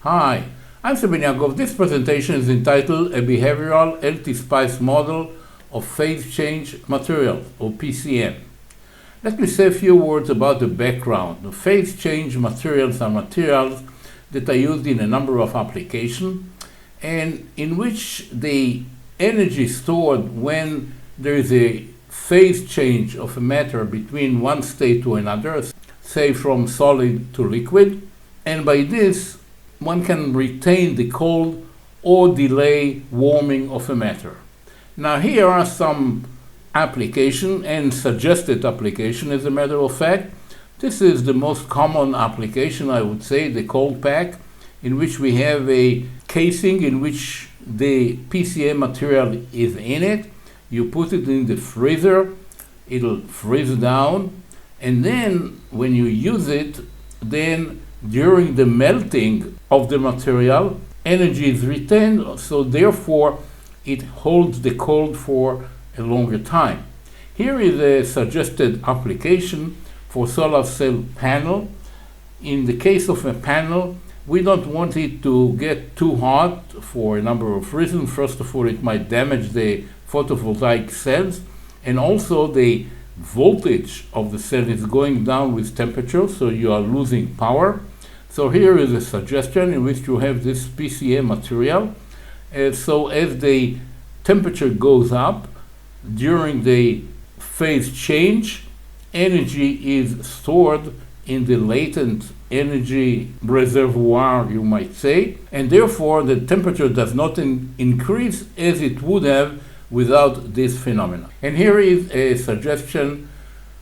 Hi, I'm Ben-Yaakov. This presentation is entitled A Behavioral LTspice Model of Phase Change Materials, or PCM. Let me say a few words about the background. The phase change materials are materials that are used in a number of applications and in which the energy stored when there is a phase change of a matter between one state to another, say from solid to liquid, and by this one can retain the cold or delay warming of a matter. Now here are some application and suggested application. As a matter of fact, this is the most common application, I would say, the cold pack, in which we have a casing in which the PCM material is in it. You put it in the freezer, it'll freeze down, and then when you use it, then during the melting of the material, energy is retained, so therefore it holds the cold for a longer time. Here is a suggested application for solar cell panel. In the case of a panel, we don't want it to get too hot for a number of reasons. First of all, it might damage the photovoltaic cells, and also the voltage of the cell is going down with temperature, so you are losing power. So here is a suggestion in which you have this PCM material. So as the temperature goes up during the phase change, energy is stored in the latent energy reservoir, you might say, and therefore the temperature does not increase as it would have without this phenomenon. And here is a suggestion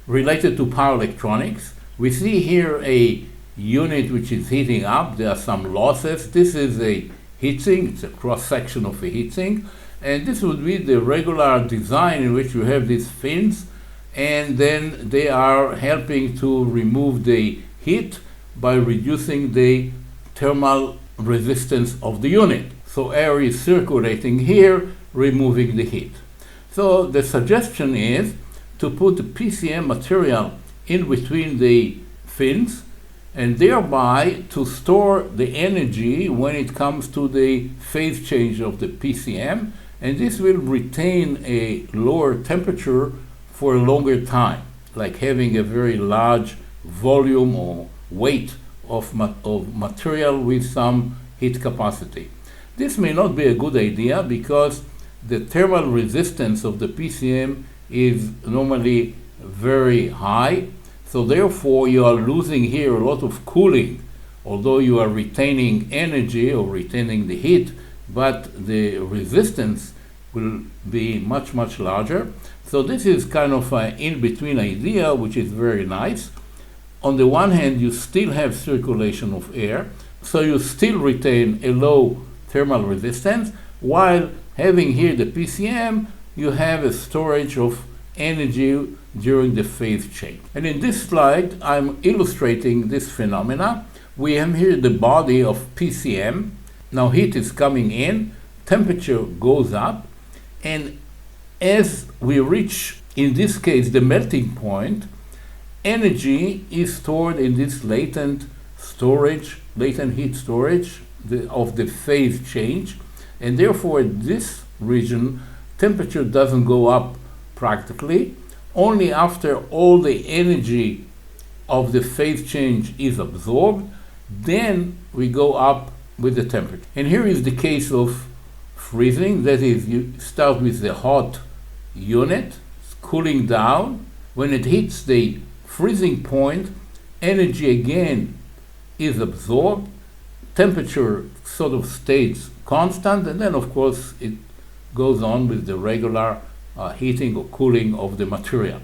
related to power electronics. We see here a unit which is heating up. There are some losses. This is a heatsink. It's a cross-section of a heatsink. And this would be the regular design in which you have these fins, and then they are helping to remove the heat by reducing the thermal resistance of the unit. So air is circulating here, removing the heat. So the suggestion is to put the PCM material in between the fins and thereby to store the energy when it comes to the phase change of the PCM, and this will retain a lower temperature for a longer time, like having a very large volume or weight of material with some heat capacity. This may not be a good idea because the thermal resistance of the PCM is normally very high, so therefore you are losing here a lot of cooling, although you are retaining energy or retaining the heat, but the resistance will be much, much larger. So this is kind of an in-between idea, which is very nice. On the one hand, you still have circulation of air, so you still retain a low thermal resistance, while having here the PCM, you have a storage of energy during the phase change. And in this slide, I'm illustrating this phenomena. We have here the body of PCM. Now heat is coming in, temperature goes up, and as we reach, in this case, the melting point, energy is stored in this latent heat storage of the phase change, and therefore this region, temperature doesn't go up practically. Only after all the energy of the phase change is absorbed, then we go up with the temperature. And here is the case of freezing. That is, you start with the hot unit, it's cooling down. When it hits the freezing point, energy again is absorbed, temperature sort of stays constant, and then of course it goes on with the regular heating or cooling of the material.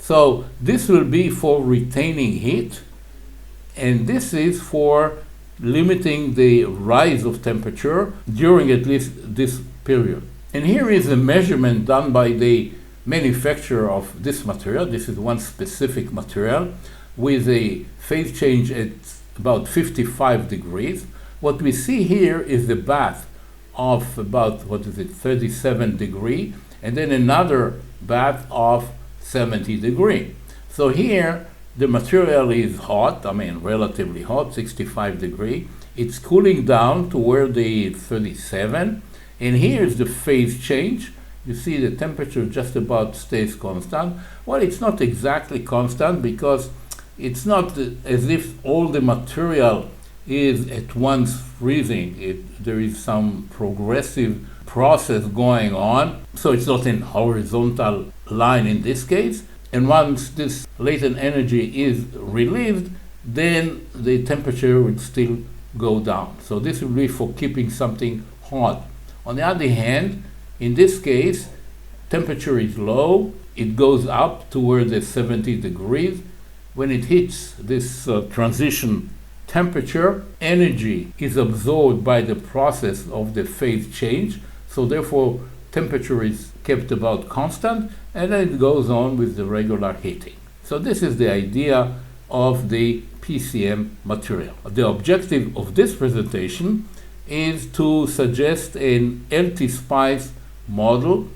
So this will be for retaining heat, and this is for limiting the rise of temperature during at least this period. And here is a measurement done by the manufacturer of this material. This is one specific material with a phase change at about 55 degrees. What we see here is the bath of about, 37 degrees, and then another bath of 70 degrees. So here the material is hot, relatively hot, 65 degrees. it's cooling down toward the 37, and here's the phase change. You see the temperature just about stays constant. Well, it's not exactly constant because it's not as if all the material is at once freezing. There is some progressive process going on, so it's not in horizontal line in this case. And once this latent energy is relieved, then the temperature would still go down. So this will be for keeping something hot. On the other hand, in this case, temperature is low, it goes up toward the 70 degrees. When it hits this transition temperature, energy is absorbed by the process of the phase change, so therefore temperature is kept about constant, and then it goes on with the regular heating. So this is the idea of the PCM material. The objective of this presentation is to suggest an LTspice model,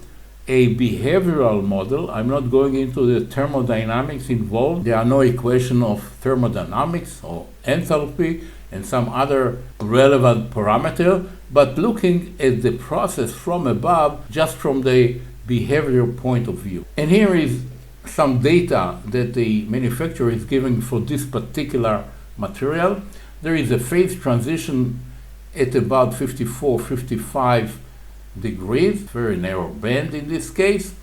a behavioral model. I'm not going into the thermodynamics involved. There are no equations of thermodynamics or enthalpy and some other relevant parameter, but looking at the process from above, just from the behavioral point of view. And here is some data that the manufacturer is giving for this particular material. There is a phase transition at about 54, 55 degrees, very narrow band in this case.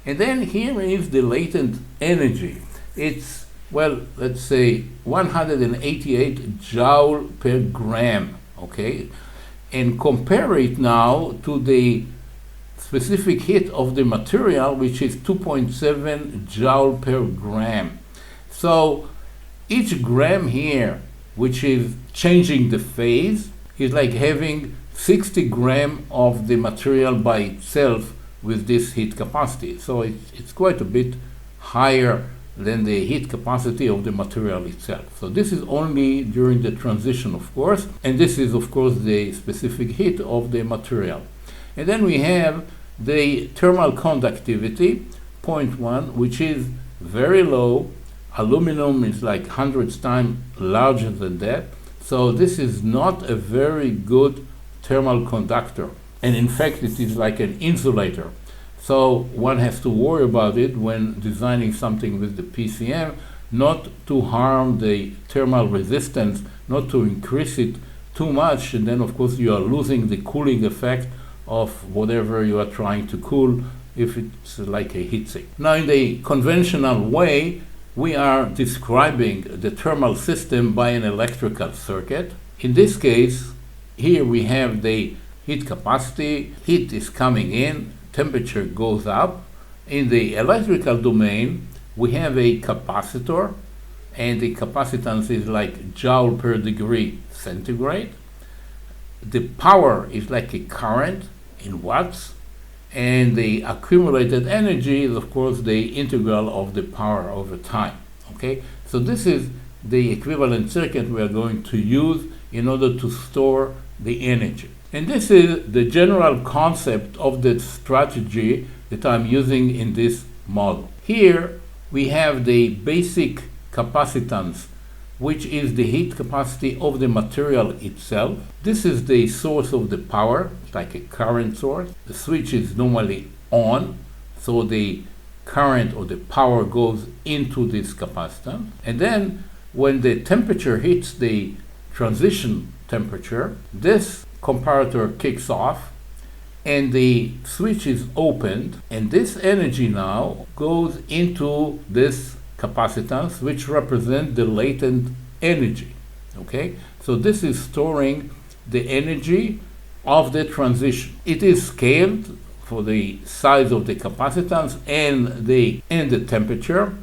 And then here is the latent energy. It's, well, let's say 188 joule per gram, okay? And compare it now to the specific heat of the material, which is 2.7 joule per gram. So each gram here, which is changing the phase, is like having 60 grams of the material by itself with this heat capacity. So it's quite a bit higher than the heat capacity of the material itself. So this is only during the transition, of course, and this is, of course, the specific heat of the material. And then we have the thermal conductivity, 0.1, which is very low. Aluminum is like hundreds times larger than that. So this is not a very good thermal conductor. And in fact, it is like an insulator. So one has to worry about it when designing something with the PCM, not to harm the thermal resistance, not to increase it too much, and then of course you are losing the cooling effect of whatever you are trying to cool if it's like a heat sink. Now in the conventional way, we are describing the thermal system by an electrical circuit. In this case, here we have the heat capacity, heat is coming in, temperature goes up. In the electrical domain, we have a capacitor, and the capacitance is like joule per degree centigrade. The power is like a current in watts, and the accumulated energy is, of course, the integral of the power over time. Okay, so this is the equivalent circuit we are going to use in order to store the energy. And this is the general concept of the strategy that I'm using in this model. Here we have the basic capacitance, which is the heat capacity of the material itself. This is the source of the power, like a current source. The switch is normally on, so the current or the power goes into this capacitance. And then when the temperature hits the transition temperature, this comparator kicks off and the switch is opened, and this energy now goes into this capacitance, which represents the latent energy. Okay, so this is storing the energy of the transition. It is scaled for the size of the capacitance and the temperature,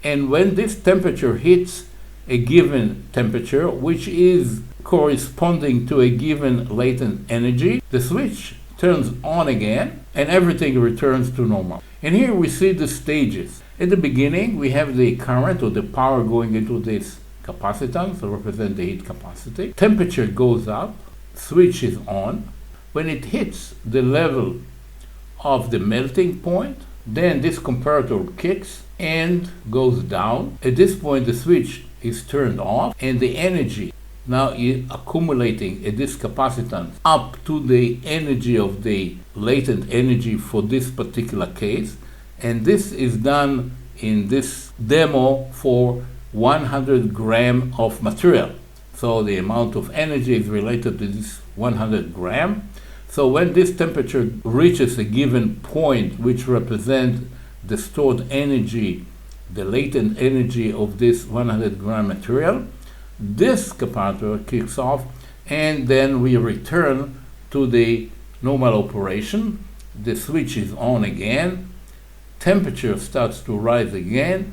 and when this temperature hits a given temperature, which is corresponding to a given latent energy, the switch turns on again and everything returns to normal. And here we see the stages. At the beginning, we have the current or the power going into this capacitance to represent the heat capacity. Temperature goes up, switch is on. When it hits the level of the melting point, then this comparator kicks and goes down. At this point, the switch is turned off and the energy now accumulating this capacitance up to the energy of the latent energy for this particular case. And this is done in this demo for 100 gram of material. So the amount of energy is related to this 100 gram. So when this temperature reaches a given point, which represents the stored energy, the latent energy of this 100 gram material, this comparator kicks off, and then we return to the normal operation. The switch is on again, temperature starts to rise again,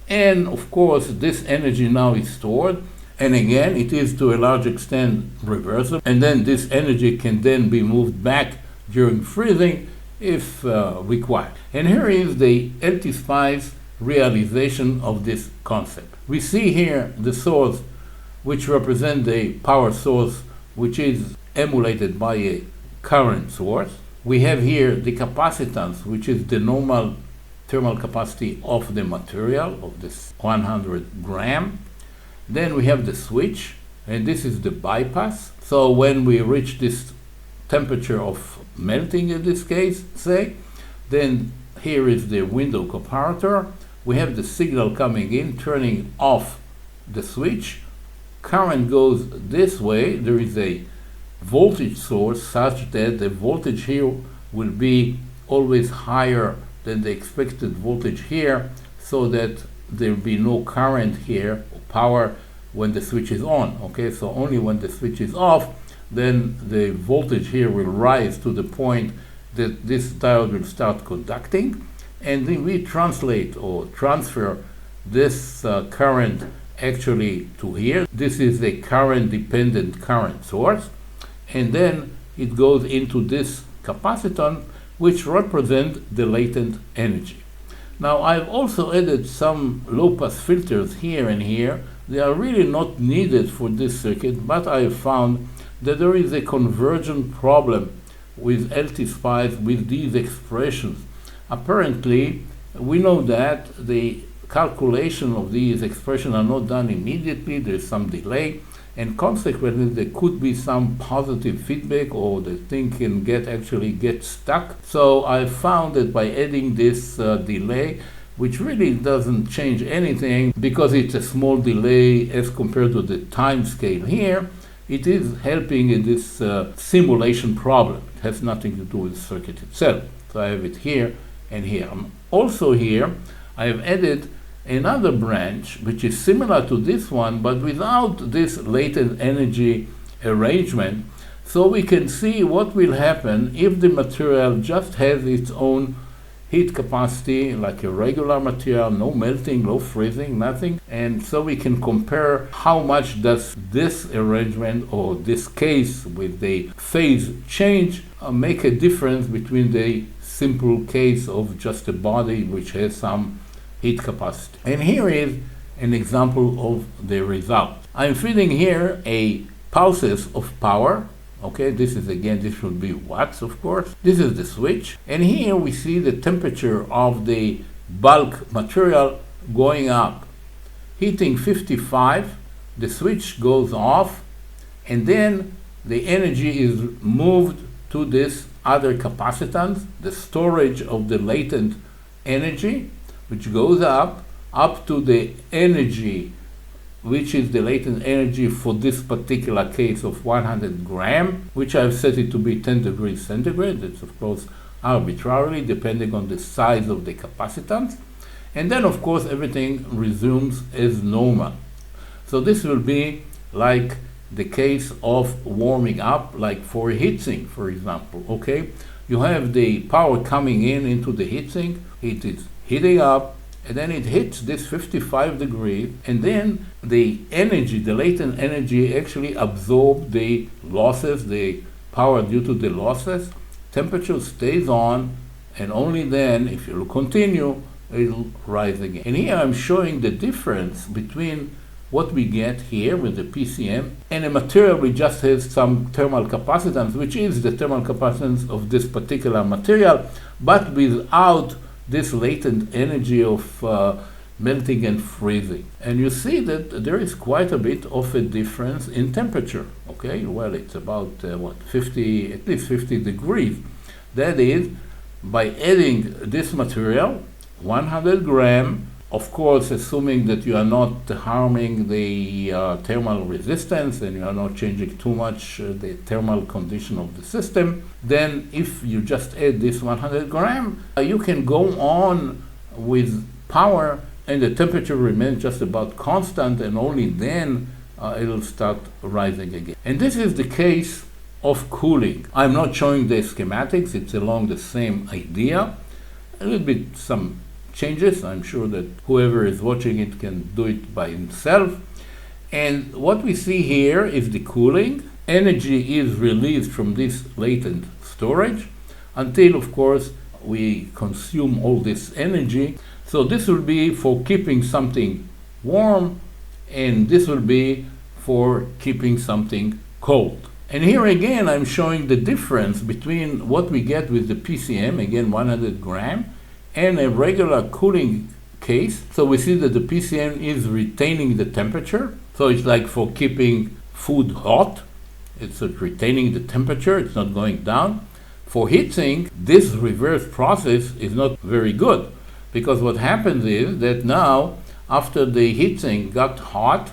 and of course this energy now is stored, and again it is to a large extent reversible, and then this energy can then be moved back during freezing if required. And here is the LTspice realization of this concept. We see here the source, which represents the power source, which is emulated by a current source. We have here the capacitance, which is the normal thermal capacity of the material, of this 100 gram. Then we have the switch, and this is the bypass. So when we reach this temperature of melting in this case, say, then here is the window comparator. We have the signal coming in, turning off the switch. Current goes this way. There is a voltage source such that the voltage here will be always higher than the expected voltage here, so that there will be no current here or power when the switch is on. Okay, so only when the switch is off, then the voltage here will rise to the point that this diode will start conducting, and then we translate or transfer this current actually to here. This is a current dependent current source, and then it goes into this capacitor, which represent the latent energy. Now I've also added some low pass filters here and here. They are really not needed for this circuit, but I have found that there is a conversion problem with LTspice with these expressions. Apparently, we know that the calculation of these expressions are not done immediately. There's some delay, and consequently there could be some positive feedback, or the thing can actually get stuck. So I found that by adding this delay, which really doesn't change anything because it's a small delay as compared to the time scale here, it is helping in this simulation problem. It has nothing to do with the circuit itself. So I have it here and here. Also here I have added another branch which is similar to this one, but without this latent energy arrangement, so we can see what will happen if the material just has its own heat capacity like a regular material, no melting, no freezing, nothing. And so we can compare how much does this arrangement or this case with the phase change make a difference between the simple case of just a body which has some heat capacity. And here is an example of the result. I'm feeding here a pulses of power. Okay, this should be watts, of course. This is the switch. And here we see the temperature of the bulk material going up. Heating 55, the switch goes off, and then the energy is moved to this other capacitance, the storage of the latent energy, which goes up to the energy, which is the latent energy for this particular case of 100 gram, which I've set it to be 10 degrees centigrade. That's of course arbitrarily depending on the size of the capacitance. And then of course everything resumes as normal. So this will be like the case of warming up, like for a heatsink, for example. Okay, you have the power coming into the heatsink, it is heating up, and then it hits this 55 degrees, and then the energy, the latent energy, actually absorbs the losses, the power due to the losses. Temperature stays on, and only then, if you continue, it'll rise again. And here I'm showing the difference between what we get here with the PCM and a material which just has some thermal capacitance, which is the thermal capacitance of this particular material, but without this latent energy of melting and freezing. And you see that there is quite a bit of a difference in temperature. Okay, well, it's about 50, at least 50 degrees. That is, by adding this material, 100 gram, of course, assuming that you are not harming the thermal resistance and you are not changing too much the thermal condition of the system, then if you just add this 100 gram, you can go on with power and the temperature remains just about constant, and only then it'll start rising again. And this is the case of cooling. I'm not showing the schematics, it's along the same idea. A little bit some changes. I'm sure that whoever is watching it can do it by himself. And what we see here is the cooling. Energy is released from this latent storage until, of course, we consume all this energy. So this will be for keeping something warm, and this will be for keeping something cold. And here again, I'm showing the difference between what we get with the PCM, again 100 gram, and a regular cooling case. So we see that the PCM is retaining the temperature. So it's like for keeping food hot. It's retaining the temperature, it's not going down. For heatsink, this reverse process is not very good, because what happens is that now, after the heatsink got hot,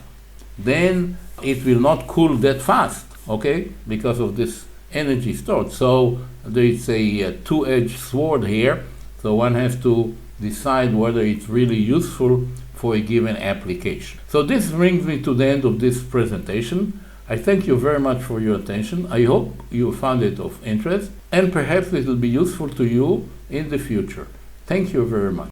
then it will not cool that fast, okay, because of this energy stored. So there is a two-edged sword here, so one has to decide whether it's really useful for a given application. So this brings me to the end of this presentation. I thank you very much for your attention. I hope you found it of interest, and perhaps it will be useful to you in the future. Thank you very much.